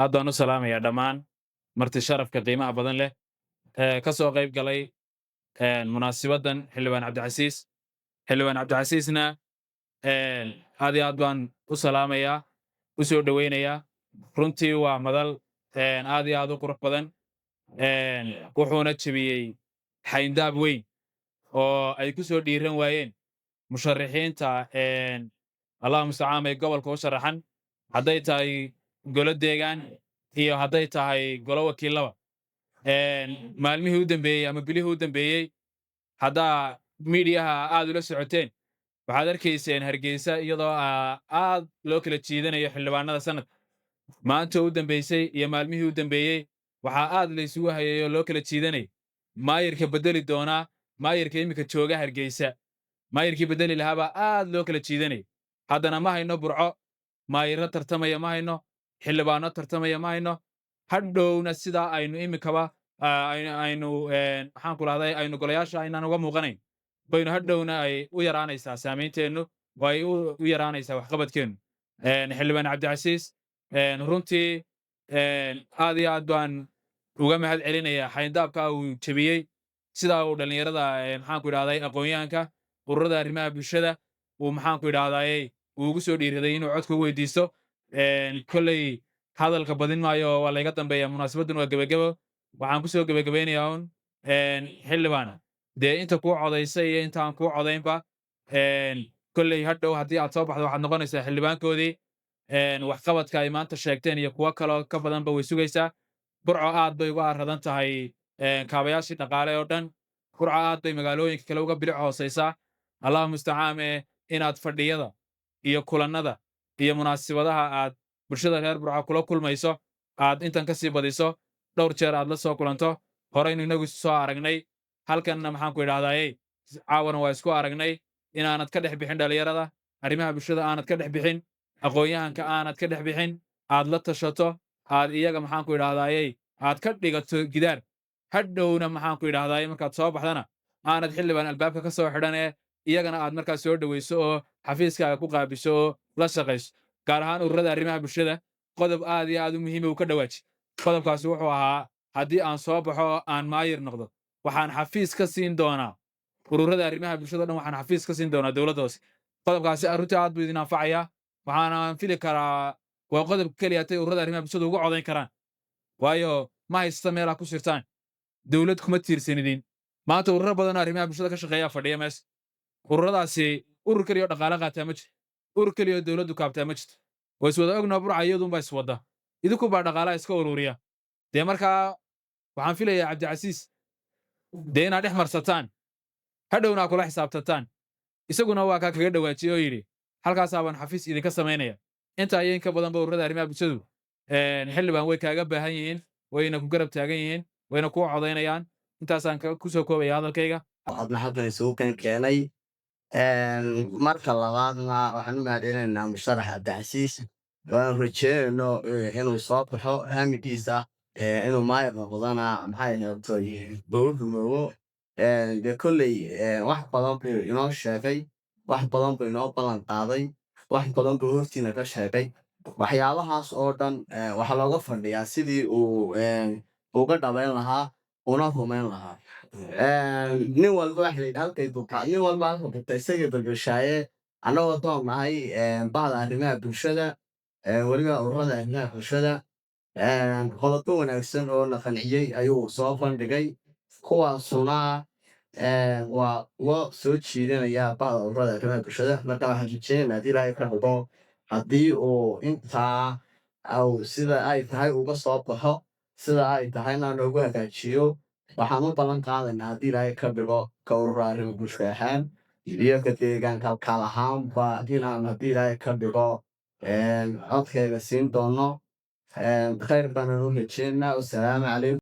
aad baan u salaamayaa dhammaan marti sharafka qiimaha badan leh ee ka soo qayb galay munaasabaddan xildhibaan cabdicasiis. Xildhibaan cabdicasiisna aad iyo aad baan u salaamayaa, u soo dhowaynayaa. Runtii waa madal aad iyo aad u qurux badan, wuxuuna jebiyey xayndaab weyn oo ay ku soo dhiiran waayeen musharaxiinta allah mustacaan ee gobolka u sharaxan, hadday tahay golo deegaan iyo hadday tahay golo wakiilaba. Maalmihii u dambeeyey ama bilihii u dambeeyey haddaa miidiyaha aad ula socoteen waxaad arkayseen Hargeysa iyadoo aad loo kala jiidanayo xildhibaanada sanadka. Maanta u dambeysay iyo maalmihii u dambeeyey waxaa aad la isugu hayay oo loo kala jiidanayay maayirka beddeli doonaa maayirka iminka jooga Hargeysa. Maayirkii beddeli lahaa baa aad loo kala jiidanayay. Haddana ma hayno Burco, maayirro tartamaya ma hayno, xildhibaano tartamaya ma hayno. Hadhowna sidaa aynu iminkaba maxaan ku rahday aynu golayaasha aynaan uga muuqanayn baynu hadhowna ay u yaraanaysaa saameynteennu oo ay u yaraanaysaa waxqabadkeennu. Xildhibaan cabdicasiis runtii aad iyo aad baan uga mahad celinayaa xayndaabka uu jebiyey, sidaa uu dhallinyarada maxaan ku idhahday aqoonyahanka ururada arrimaha bulshada uu maxaan ku idhahdayey uu ugu soo dhiiriday inuu codka u weydiisto. Kolley hadalka badin maayo oo waa layga dambeeyaa, munaasabaddan waa gebagebo. Waxaan ku soo gebagabaynayaa un xildhibaana dee inta kuu codaysay iyo intaan kuu codaynba kolley hadhow haddii aad soo baxdo waxaad noqonaysaa xildhibaankoodii. Waxqabadka ay maanta sheegteen iyo kuwo kaloo ka badanba way sugaysaa. Burco aad bay uga aradan tahay kaabayaashii dhaqaale oo dhan. Burco aad bay magaalooyinka kale uga bilic hoosaysaa. allah mustacaan inaad fadhiyada iyo kulannada iyo munaasabadaha aad bulshada reer Burco kula kulmayso aad intan ka sii badiso, dhowr jeer aad la soo kulanto. Horeynu inagu isu soo aragnay, halkanna maxaan ku idhahdayey caawana waa isku aragnay. Inaanad ka dhex bixin dhallinyarada, arrimaha bulshada aanad ka dhex bixin, aqoonyahanka aanad ka dhex bixin, aad la tashato, aad iyaga maxaan ku idhahdayey aad ka dhigato gidaar. Hadhowna maxaan ku idhahdayey markaad soo baxdana aanad xildhibaan albaabka ka soo xidhan iyagana aad markaas soo dhowayso oo xafiiskaaga ku qaabisho oo la shaqayso. Gaar ahaan ururada arrimaha bulshada qodob aad iyo aad u muhiima uu ka dhawaaji. Qodobkaasi wuxuu ahaa haddii aan soo baxo aan maayir noqdo waxaan xafiis ka siin doonaa ururada arrimaha bulshada dhan, waxaan xafiis ka siin doonaa dowladda hoose. Qodobkaasi runtii aad buu idin anfacayaa, waxaana fili karaa waa qodobka keliya hatay ururada arrimaha bulshada ugu codayn karaan, waayo ma haysta meelaa ku sirtaan, dowlad kuma tiirsanidin. Maanta ururo badan oo arrimaha bulshada ka shaqeeya fadhiya meesha. Ururadaasi urur keliya oo dhaqaale qaataa ma jiro, urur keliya oo dowladdu kaabtaa ma jirto. Waa iswada ognaa Burca iyadunbaa iswadda, idinku baa dhaqaalaha iska ururiya. Dee markaa waxaan filayaa cabdicasiis dee inaad dhex marsataan, hadhowna aad kula xisaabtataan. Isaguna waa kaa kaga dhawaajiyey oo yidhi halkaasaa baan xafiis idinka samaynaya. Intaa iyo in ka badanba ururada arrimaha bulshadu xildhibaan way kaaga baahan yihiin, wayna ku garab taagan yihiin, wayna kuu codaynayaan. Intaasaan ku soo koobaya hadalkayga. waxaadna halkan isugu keenay marka labaadna waxaan u mahadcelinaynaa musharax cabdicasiis waan rajeynayno inuu soo baxo hamigiisa inuu maayir noqdana maxay noqotay bowdhumowo dee kolley wax badan buu inoo sheegay, wax badan buu inoo ballan qaaday, wax badan buu hortiina ka sheegay. Waxyaabahaas oo dhan waxaa looga fadhiyaa sidii uu uga dhabayn lahaa una rumayn lahaa. nin walba waxa layidhi halkay bukaa nin walba halka bugta isaga balbashaaye annagoo doon nahay bahda arrimaha bulshada weliba ururada arrimaha bulshada qodobo wanaagsan oo la qanciyey ayuu soo bandhigay, kuwaasuna waa uga soo jiidanaya bahda ururada arrimaha bulshada. Marka waxaan rajeynaynaa haddii ilaahay ka dhigo haddii uu intaa sida ay tahay uga soo baxo, sida ay tahayna loogu hagaajiyo, waxaan u ballan qaadaynaa haddii ilaahay ka dhigo ka urura arrimo bulsho ahaan iyo ka deegaanka halkaal ahaanba inaan haddii ilaahay ka dhigo codkayga siin doono. khayr baanan u rajeynaa. Wasalaamu calaykum.